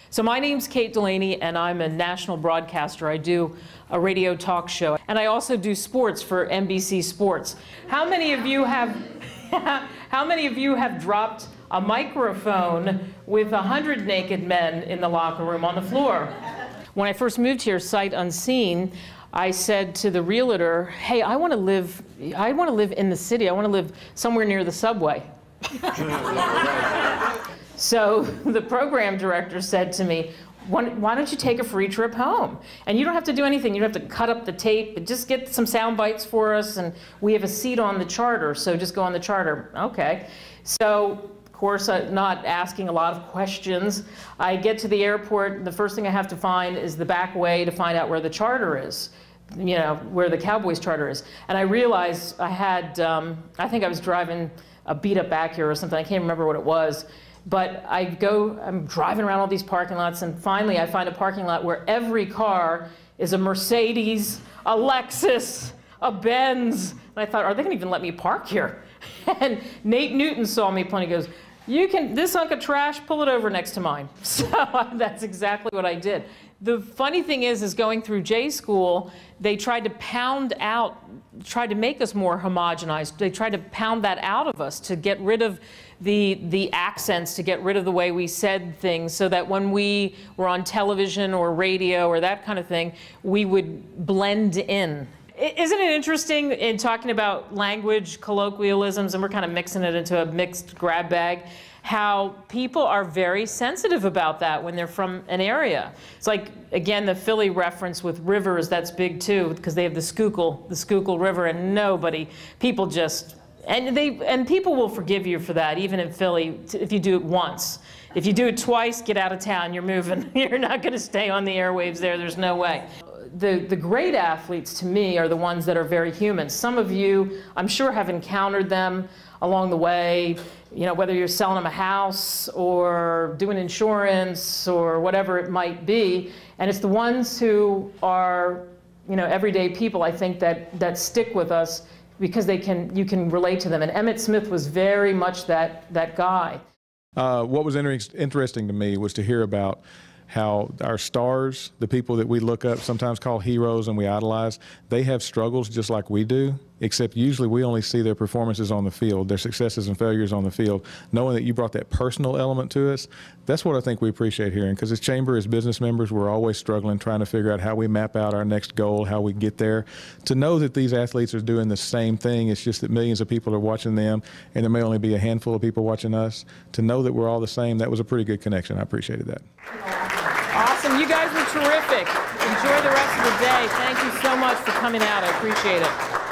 So my name's Kate Delaney, and I'm a national broadcaster. I do a radio talk show, and I also do sports for NBC Sports. How many of you have dropped a microphone with 100 naked men in the locker room on the floor? When I first moved here, sight unseen, I said to the realtor, "Hey, I want to live in the city. I want to live somewhere near the subway." So the program director said to me, why don't you take a free trip home? And you don't have to do anything. You don't have to cut up the tape, but just get some sound bites for us, and we have a seat on the charter, so just go on the charter. Okay. So, of course, not asking a lot of questions, I get to the airport, and the first thing I have to find is the back way to find out where the charter is, you know, where the Cowboys charter is. And I realized I had, I think I was driving a beat-up Acura or something. I can't remember what it was. But I'm driving around all these parking lots, and finally I find a parking lot where every car is a Mercedes, a Lexus, a Benz. And I thought, are they going to even let me park here? And Nate Newton saw me plenty. He goes, this hunk of trash, pull it over next to mine. So that's exactly what I did. The funny thing is going through J school, they tried to make us more homogenized. They tried to pound that out of us, to get rid of the accents, to get rid of the way we said things, so that when we were on television or radio or that kind of thing, we would blend in. Isn't it interesting, in talking about language colloquialisms, and we're kind of mixing it into a mixed grab bag, how people are very sensitive about that when they're from an area. It's like, again, the Philly reference with rivers, that's big too, because they have the Schuylkill River, and people just, and people will forgive you for that, even in Philly, if you do it once. If you do it twice, get out of town, you're moving. You're not going to stay on the airwaves there, there's no way. The great athletes, to me, are the ones that are very human. Some of you, I'm sure, have encountered them along the way, you know, whether you're selling them a house or doing insurance or whatever it might be. And it's the ones who are, you know, everyday people, I think, that stick with us because you can relate to them. And Emmitt Smith was very much that guy. What was interesting to me was to hear about how our stars, the people that we look up, sometimes call heroes and we idolize, they have struggles just like we do, except usually we only see their performances on the field, their successes and failures on the field. Knowing that you brought that personal element to us, that's what I think we appreciate hearing, because as Chamber, as business members, we're always struggling, trying to figure out how we map out our next goal, how we get there. To know that these athletes are doing the same thing, it's just that millions of people are watching them, and there may only be a handful of people watching us. To know that we're all the same, that was a pretty good connection. I appreciated that. Awesome. You guys were terrific. Enjoy the rest of the day. Thank you so much for coming out. I appreciate it.